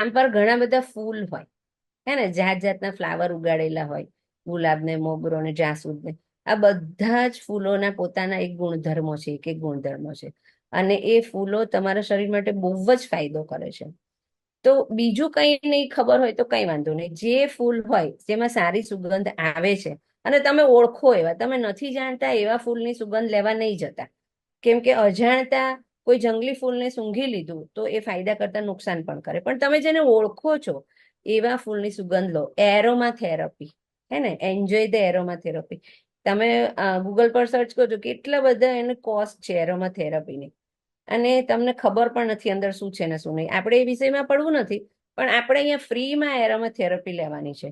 આમ પર ઘણા બધા ફૂલ હોય, હે ને, જાત જાતના ફ્લાવર ઉગાડેલા હોય, ગુલાબ ને, મોગરો ને, જાસૂદ ને. આ બધા જ ફૂલોના પોતાના એક ગુણધર્મો છે, એક એક ગુણધર્મો છે. અને એ ફૂલો તમારા શરીર માટે બહુ જ ફાયદો કરે છે. તો બીજું કંઈ નહીં ખબર હોય તો કંઈ વાંધો નહીં. જે ફૂલ હોય જેમાં સારી સુગંધ આવે છે, અને તમે ઓળખો એવા, તમે નથી જાણતા એવા ફૂલની સુગંધ લેવા નહીં જતા. કેમ કે અજાણતા કોઈ જંગલી ફૂલને સૂંઘી લીધું તો એ ફાયદા કરતા નુકસાન પણ કરે. પણ તમે જેને ઓળખો છો એવા ફૂલની સુગંધ લો. એરોમા થેરપી, હે ને, એન્જોય ધ એરોમા થેરપી. તમે ગૂગલ પર સર્ચ કરજો, કેટલા બધા એને કોસ્ટ છે એરોમા થેરપીની. અને તમને ખબર પણ નથી અંદર શું છે ને શું નહીં. આપણે એ વિષયમાં પડવું નથી, પણ આપણે અહીંયા ફ્રીમાં એરોમા થેરપી લેવાની છે.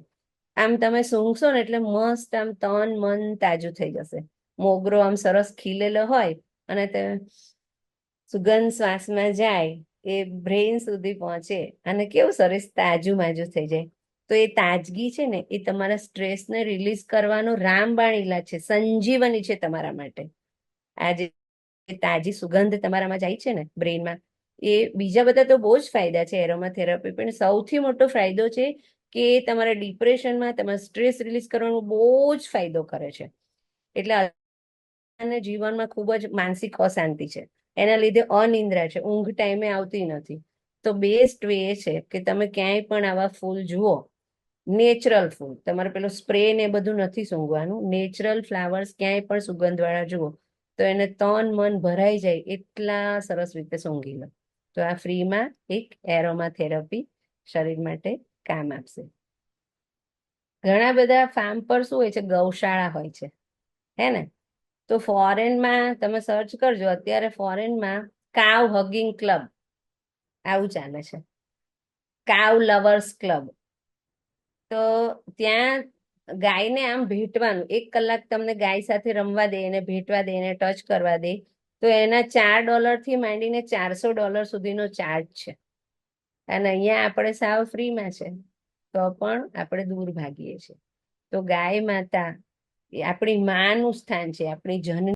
આમ તમે સૂંઘશો ને એટલે મસ્ત આમ તન મન તાજું થઈ જશે. મોગરો આમ સરસ ખીલેલો હોય અને તે સુગંધ શ્વાસમાં જાય, એ બ્રેઇન સુધી પહોંચે અને કેવું સરસ તાજું માજું થઈ જાય. તો એ તાજગી છે ને, એ તમારા સ્ટ્રેસને રિલીઝ કરવાનો રામબાણ ઈલાજ છે, સંજીવની છે તમારા માટે. આ જે તાજી સુગંધ તમારામાં જાય છે ને બ્રેઇનમાં, એ બીજા બધા તો બહુ જ ફાયદા છે એરોમા થેરપી, પણ સૌથી મોટો ફાયદો છે કે તમારા ડિપ્રેશનમાં તમારા સ્ટ્રેસ રિલીઝ કરવાનો બહુ જ ફાયદો કરે છે. એટલે અને જીવનમાં ખૂબ જ માનસિક અશાંતિ છે, એના લીધે અનિદ્રા છે, ઊંઘ ટાઈમે આવતી નથી. તો બેસ્ટ વે એ છે કે તમે ક્યાંય પણ આવા ફૂલ જુઓ, નેચરલ ફૂલ, તમારે પેલો સ્પ્રે ને એ બધું નથી સૂંઘવાનું, નેચરલ ફ્લાવર્સ ક્યાંય પણ સુગંધવાળા જુઓ તો એને તન મન ભરાઈ જાય એટલા સરસ રીતે સૂંઘી લો. તો આ ફ્રીમાં એક એરોમા થેરપી શરીર માટે કામ આપશે. ઘણા બધા ફાર્મ પર શું હોય છે, ગૌશાળા હોય છે, હે ને. તો ફોરેનમાં તમે સર્ચ કરજો, અત્યારે ફોરેનમાં કાવ હગિંગ ક્લબ આવું ચાલે છે, કાવ લવર્સ ક્લબ. તો ત્યાં ગાયને આમ ભેટવાનું, 1 કલાક તમને ગાય સાથે રમવા દે, એને ભેટવા દે, એને ટચ કરવા દે, તો એના $4 થી માંડીને $400 સુધીનો ચાર્જ છે. અને અહીંયા આપણે સાવ ફ્રીમાં છે, તો પણ આપણે દૂર ભાગીએ છીએ. તો ગાય માતા એ આપણી માનું સ્થાન છે, આપણી જન